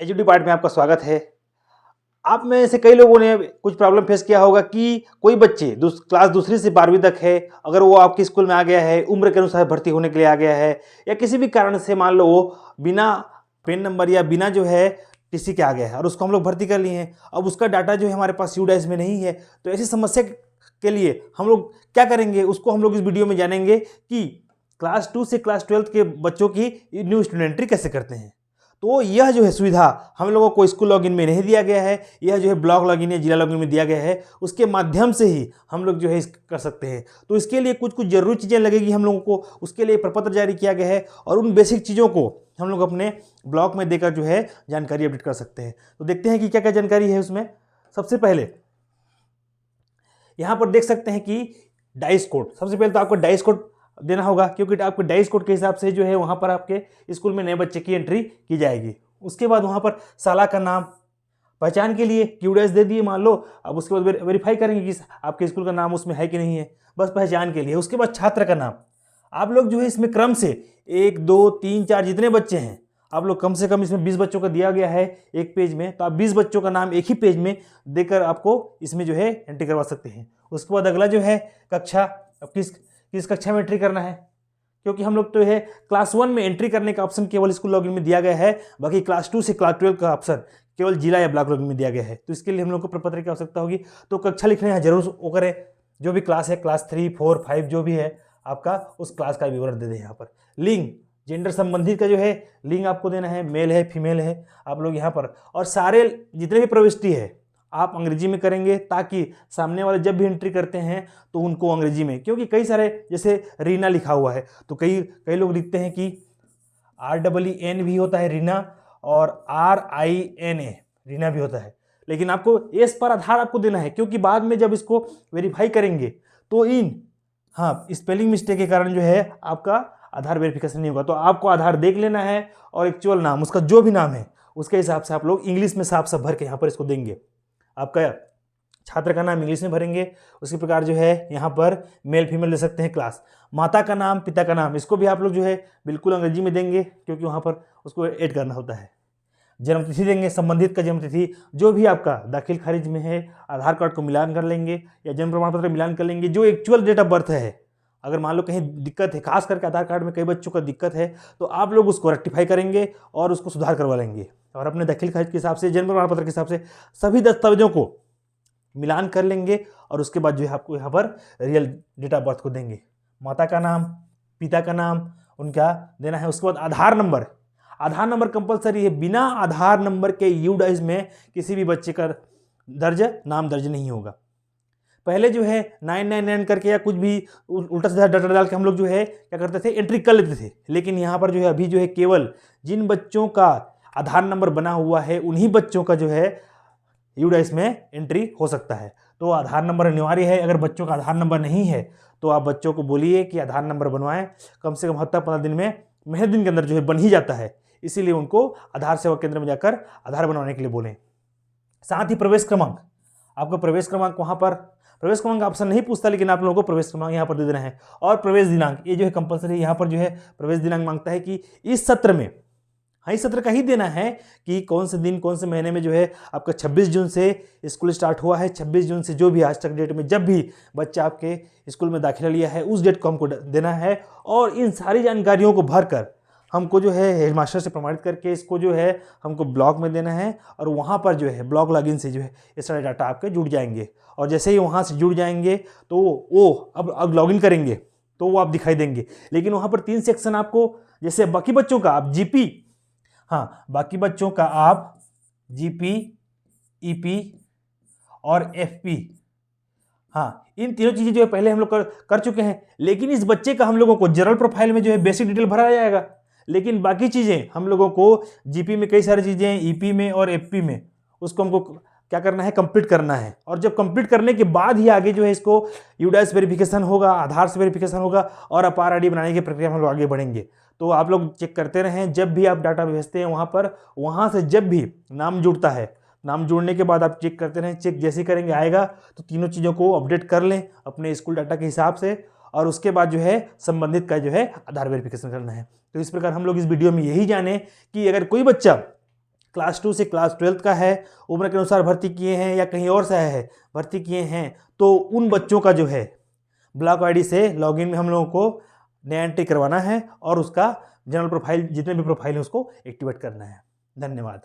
एजुडी part में आपका स्वागत है। आप में से कई लोगों ने कुछ प्रॉब्लम फेस किया होगा कि कोई बच्चे क्लास दूसरी से 12वीं तक है, अगर वो आपके स्कूल में आ गया है, उम्र के अनुसार भर्ती होने के लिए आ गया है, या किसी भी कारण से मान लो वो बिना पेन नंबर या बिना जो है टीसी के आ गया है और उसको हम लोग भर्ती कर लिए हैं, अब उसका डाटा जो है हमारे पास यूडाइस में नहीं है। तो ऐसी समस्या के लिए हम लोग क्या करेंगे, उसको हम लोग इस वीडियो में जानेंगे कि क्लास 2 से क्लास 12 के बच्चों की न्यू स्टूडेंट एंट्री कैसे करते हैं। तो यह जो है सुविधा हम लोगों को स्कूल लॉगिन में नहीं दिया गया है, यह जो है ब्लॉक लॉगिन या जिला लॉगिन में दिया गया है, उसके माध्यम से ही हम लोग जो है कर सकते हैं। तो इसके लिए कुछ कुछ जरूरी चीज़ें लगेगी हम लोगों को, उसके लिए प्रपत्र जारी किया गया है और उन बेसिक चीज़ों को हम लोग अपने ब्लॉक में देकर जो है जानकारी अपडेट कर सकते हैं। तो देखते हैं कि क्या क्या जानकारी है उसमें। सबसे पहले यहाँ पर देख सकते हैं कि डाइस कोड, सबसे पहले तो आपको डाइस कोड देना होगा, क्योंकि आपके डाइस कोड के हिसाब से जो है वहाँ पर आपके स्कूल में नए बच्चे की एंट्री की जाएगी। उसके बाद वहाँ पर साला का नाम, पहचान के लिए क्यूडाइस दे दिए मान लो। अब उसके बाद वेरीफाई करेंगे कि आपके स्कूल का नाम उसमें है कि नहीं है, बस पहचान के लिए। उसके बाद छात्र का नाम, आप लोग जो है इसमें क्रम से 1 2 3 4 जितने बच्चे हैं आप लोग कम से कम इसमें 20 बच्चों का दिया गया है एक पेज में, तो आप 20 बच्चों का नाम एक ही पेज में देकर आपको इसमें जो है एंट्री करवा सकते हैं। उसके बाद अगला जो है कक्षा, अब किस कक्षा में एंट्री करना है, क्योंकि हम लोग तो है क्लास 1 में एंट्री करने का ऑप्शन केवल स्कूल लॉगिन में दिया गया है, बाकी क्लास 2 से क्लास 12 का ऑप्शन केवल जिला या ब्लॉक लॉगिन में दिया गया है। तो इसके लिए हम लोग को प्रपत्र की आवश्यकता होगी। तो कक्षा लिखना है जरूर वो करें, जो भी क्लास है, क्लास 3 4 5 जो भी है आपका, उस क्लास का विवरण दे दें। यहाँ पर लिंग, जेंडर संबंधित का जो है लिंग आपको देना है, मेल है फीमेल है आप लोग यहाँ पर। और सारे जितने भी प्रविष्टि है आप अंग्रेजी में करेंगे, ताकि सामने वाले जब भी एंट्री करते हैं तो उनको अंग्रेजी में, क्योंकि कई सारे जैसे रीना लिखा हुआ है तो कई लोग लिखते हैं कि REEN भी होता है रीना, और RINA रीना भी होता है, लेकिन आपको एस पर आधार आपको देना है, क्योंकि बाद में जब इसको वेरीफाई करेंगे तो स्पेलिंग मिस्टेक के कारण जो है आपका आधार वेरिफिकेशन नहीं होगा। तो आपको आधार देख लेना है और एक्चुअल नाम उसका जो भी नाम है उसके हिसाब से आप लोग इंग्लिश में साफ साफ भर के यहाँ पर इसको देंगे। आपका छात्र का नाम इंग्लिश में भरेंगे, उसी प्रकार जो है यहाँ पर मेल फीमेल दे सकते हैं क्लास। माता का नाम, पिता का नाम, इसको भी आप लोग जो है बिल्कुल अंग्रेजी में देंगे, क्योंकि वहाँ पर उसको ऐड करना होता है। जन्मतिथि देंगे, संबंधित का जन्मतिथि जो भी आपका दाखिल खारिज में है, आधार कार्ड को मिलान कर लेंगे या जन्म प्रमाण पत्र मिलान कर लेंगे, जो एक्चुअल डेट ऑफ बर्थ है। अगर मान लो कहीं दिक्कत है, खास करके आधार कार्ड में कई बच्चों का दिक्कत है, तो आप लोग उसको रेक्टिफाई करेंगे और उसको सुधार करवा लेंगे, और अपने दाखिल खारिज के हिसाब से, जन्म प्रमाण पत्र के हिसाब से सभी दस्तावेजों को मिलान कर लेंगे, और उसके बाद जो है आपको यहाँ पर रियल डेट ऑफ बर्थ को देंगे। माता का नाम, पिता का नाम उनका देना है। उसके बाद आधार नंबर कंपलसरी है, बिना आधार नंबर के यूडाइस में किसी भी बच्चे का नाम दर्ज नहीं होगा। पहले जो है 999 करके या कुछ भी उल्टा सीधा डाटा डाल के हम लोग जो है क्या करते थे, एंट्री कर लेते थे, लेकिन यहाँ पर जो है अभी जो है केवल जिन बच्चों का आधार नंबर बना हुआ है उन्हीं बच्चों का जो है यूडाइस में एंट्री हो सकता है। तो आधार नंबर अनिवार्य है। अगर बच्चों का आधार नंबर नहीं है तो आप बच्चों को बोलिए कि आधार नंबर बनवाएं, कम से कम हफ्ता 15 दिन में, महीने दिन के अंदर जो है बन ही जाता है, इसीलिए उनको आधार सेवा केंद्र में जाकर आधार बनवाने के लिए बोलें। साथ ही प्रवेश क्रमांक, आपका प्रवेश क्रमांक वहाँ पर प्रवेश क्रमांक ऑप्शन नहीं पूछता, लेकिन आप लोगों को प्रवेश क्रमांक यहाँ पर दे देना है। और प्रवेश दिनांक, ये जो है कंपलसरी, यहाँ पर जो है प्रवेश दिनांक मांगता है कि इस सत्र में, इस सत्र का ही देना है कि कौन से दिन कौन से महीने में जो है आपका 26 जून से स्कूल स्टार्ट हुआ है, 26 जून से जो भी आज तक डेट में जब भी बच्चा आपके स्कूल में दाखिला लिया है उस डेट को हमको देना है। और इन सारी जानकारियों को भरकर हमको जो है हेडमास्टर से प्रमाणित करके इसको जो है हमको ब्लॉक में देना है, और वहाँ पर जो है ब्लॉक लॉगिन से जो है ये सारे डाटा आपके जुड़ जाएंगे। और जैसे ही वहाँ से जुड़ जाएंगे तो वो अब लॉगिन करेंगे तो वो आप दिखाई देंगे। लेकिन वहाँ पर 3 सेक्शन आपको, जैसे बाकी बच्चों का आप जीपी, बाकी बच्चों का आप जीपी, ईपी और एफपी, इन तीनों चीज़ें जो है पहले हम लोग कर चुके हैं। लेकिन इस बच्चे का हम लोगों को जनरल प्रोफाइल में जो है बेसिक डिटेल भरा जाएगा, लेकिन बाकी चीज़ें हम लोगों को जीपी में कई सारी चीज़ें, ईपी में और एफपी में, उसको हमको क्या करना है, कंप्लीट करना है। और जब कंप्लीट करने के बाद ही आगे जो है इसको यूडाइस वेरिफिकेशन होगा, आधार से वेरिफिकेशन होगा, और अपार आईडी बनाने की प्रक्रिया में हम लोग आगे बढ़ेंगे। तो आप लोग चेक करते रहें, जब भी आप डाटा भेजते हैं वहाँ से जब भी नाम जुड़ता है, नाम जोड़ने के बाद आप चेक करते रहें। चेक जैसे करेंगे आएगा तो तीनों चीज़ों को अपडेट कर लें अपने स्कूल डाटा के हिसाब से, और उसके बाद जो है संबंधित का जो है आधार वेरिफिकेशन करना है। तो इस प्रकार हम लोग इस वीडियो में यही जाने कि अगर कोई बच्चा क्लास 2 से क्लास 12 का है, उम्र के अनुसार भर्ती किए हैं या कहीं और से है भर्ती किए हैं, तो उन बच्चों का जो है ब्लॉक आईडी से लॉगिन में हम लोगों को नया एंट्री करवाना है और उसका जनरल प्रोफाइल जितने भी प्रोफाइल है उसको एक्टिवेट करना है। धन्यवाद।